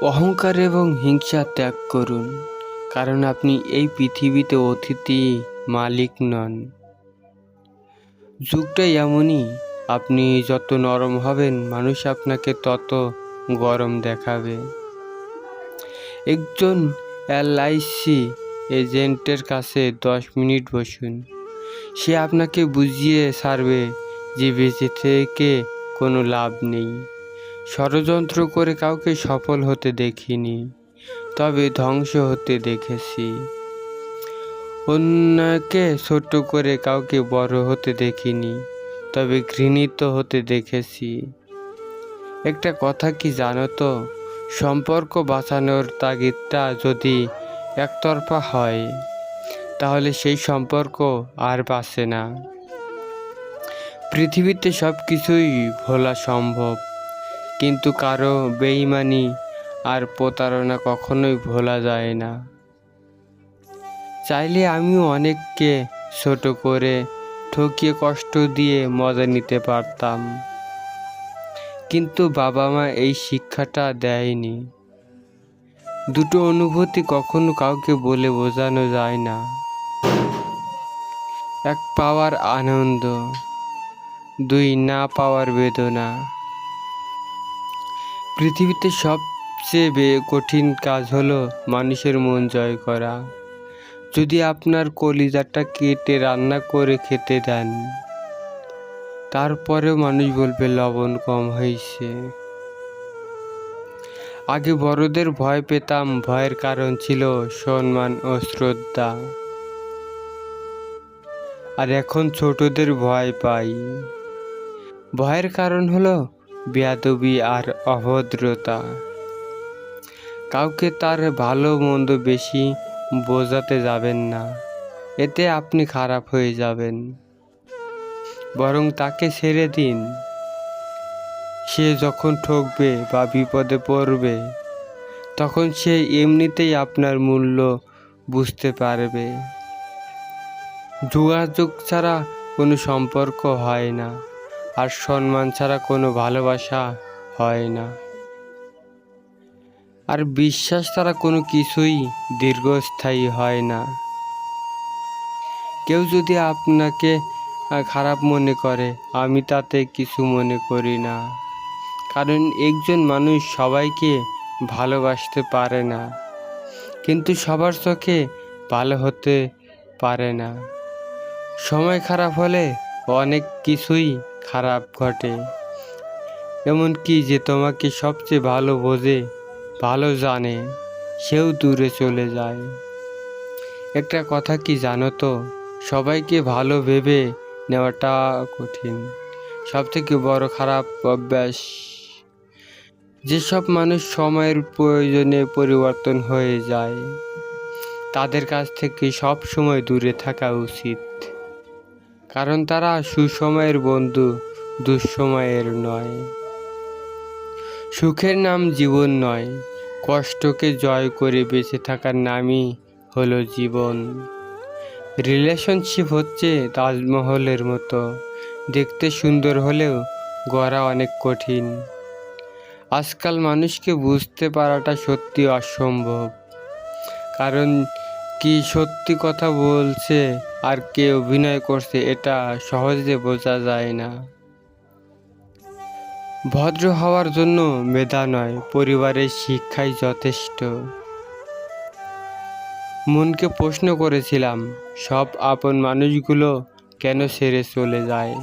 অহংকার এবং হিংসা ত্যাগ করুন, কারণ আপনি এই পৃথিবীতে অতিথি, মালিক নন। যুগটা এমনই, আপনি যত নরম হবেন মানুষ আপনাকে তত গরম দেখাবে। একজন এলআইসি এজেন্টের কাছে 10 মিনিট বসুন, সে আপনাকে বুঝিয়ে ছাড়বে যে বেঁচে থেকে কোনো লাভ নেই। ষড়যন্ত্র করে কাউকে সফল হতে দেখিনি, তবে ধ্বংস হতে দেখেছি। অন্যকে ছোট করে কাউকে বড় হতে দেখিনি, তবে ঘৃণিত হতে দেখেছি। একটা কথা কি জানো তো, সম্পর্ক বাঁচানোর তাগিদটা যদি একতরফা হয় তাহলে সেই সম্পর্ক আর বাঁচে না। পৃথিবীতে সব কিছুই ভোলা সম্ভব, কিন্তু কারো বেঈমানি আর প্রতারণা কখনোই ভোলা যায় না। চাইলে আমিও অনেককে ছোট করে ঠকিয়ে কষ্ট দিয়ে মজা নিতে পারতাম, কিন্তু বাবা মা এই শিক্ষাটা দেয়নি। দুটো অনুভূতি কখনো কাউকে বলে বোঝানো যায় না। এক, পাওয়ার আনন্দ, 2, না পাওয়ার বেদনা। পৃথিবীতে সবচেয়ে কঠিন কাজ হলো মানুষের মন জয় করা। যদি আপনার কলিজাটা কেটে রান্না করে খেতে দেন, তারপরেও মানুষ বলবে লবণ কম হয়েছে। আগে বড়দের ভয় পেতাম, ভয়ের কারণ ছিল সম্মান ও শ্রদ্ধা। আর এখন ছোটদের ভয় পাই, ভয়ের কারণ হলো বেয়াদবি আর অভদ্রতা। কাউকে তার ভালো মন্দ বেশি বোঝাতে যাবেন না, এতে আপনি খারাপ হয়ে যাবেন। বরং তাকে ছেড়ে দিন। সে যখন ঠকবে বা বিপদে পড়বে, তখন সে এমনিতেই আপনার মূল্য বুঝতে পারবে। যোগাযোগ ছাড়া কোনো সম্পর্ক হয় না, আর সম্মান ছাড়া কোনো ভালোবাসা হয় না, আর বিশ্বাস ছাড়া কোনো কিছুই দীর্ঘস্থায়ী হয় না। কেউ যদি আপনাকে খারাপ মনে করে, আমি তাতে কিছু মনে করি না, কারণ একজন মানুষ সবাইকে ভালোবাসতে পারে না, কিন্তু সবার চোখে ভালো হতে পারে না। সময় খারাপ হলে অনেক কিছুই খারাপ ঘটে, এমনকি যে তোমাকে সবচেয়ে ভালো বোঝে, ভালো জানে, সেও দূরে চলে যায়। একটা কথা কি জানো তো, সবাইকে ভালো ভেবে নেওয়াটা কঠিন। সবথেকে বড় খারাপ অভ্যাস। যেসব মানুষ সময়ের প্রয়োজনে পরিবর্তন হয়ে যায়, তাদের কাছ থেকে সব সময় দূরে থাকা উচিত, কারণ তারা সুসময়ের বন্ধু, দুঃসময়ের নয়। সুখের নাম জীবন নয়, কষ্টকে জয় করে বেঁচে থাকার নামই হলো জীবন। রিলেশনশিপ হচ্ছে তাজমহলের মতো, দেখতে সুন্দর হলেও গড়া অনেক কঠিন। আজকাল মানুষকে বুঝতে পারাটা সত্যি অসম্ভব, কারণ কি সত্যি কথা বলছে আর কে অভিনয় করছে এটা সহজে বোঝা যায় না। ভদ্র হওয়ার জন্য মেধা নয়, পরিবারের শিক্ষাই যথেষ্ট। মনকে প্রশ্ন করেছিলাম, সব আপন মানুষগুলো কেন ছেড়ে চলে যায়?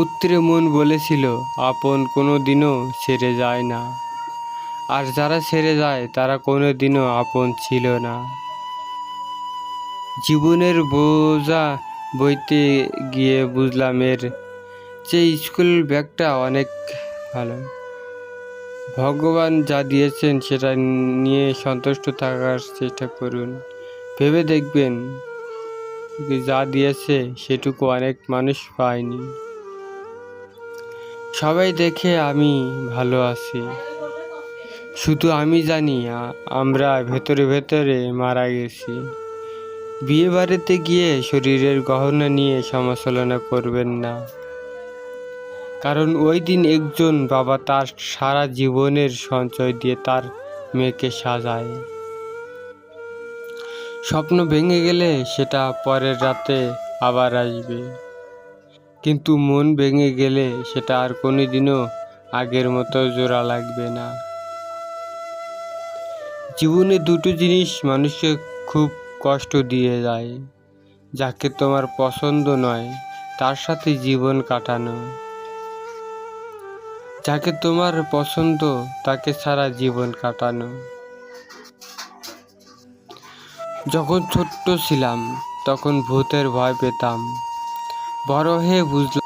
উত্তরে মন বলেছিল, আপন কোনো দিনও ছেড়ে যায় না, আর যারা ছেড়ে যায় তারা কোনো দিনও আপন ছিল না। জীবনের বোঝা বইতে গিয়ে বুঝলাম এর চেয়ে স্কুল ব্যাগটা অনেক ভালো। ভগবান যা দিয়েছেন সেটা নিয়ে সন্তুষ্ট থাকার চেষ্টা করুন। ভেবে দেখবেন যা দিয়েছে সেটুকু অনেক মানুষ পায়নি। সবাই দেখে আমি ভালো আছি, শুধু আমি জানি আমরা ভেতরে ভেতরে মারা গেছি। বিয়ে বাড়িতে গিয়ে শরীরের গহনা নিয়ে সমালোচনা করবেন না, কারণ ওই দিন একজন বাবা তার সারা জীবনের সঞ্চয় দিয়ে তার মেয়েকে সাজায়। স্বপ্ন ভেঙে গেলে সেটা পরের রাতে আবার আসবে, কিন্তু মন ভেঙে গেলে সেটা আর কোনোদিনও আগের মতো জোড়া লাগবে না। জীবনে দুটো জিনিস মানুষকে খুব কষ্ট দিয়ে যায়, যাকে তোমার পছন্দ নয় তার সাথে জীবন কাটানো, যাকে তোমার পছন্দ তাকে ছাড়া জীবন কাটানো। যখন ছোট্ট ছিলাম তখন ভূতের ভয় পেতাম, বড় হয়ে বুঝলাম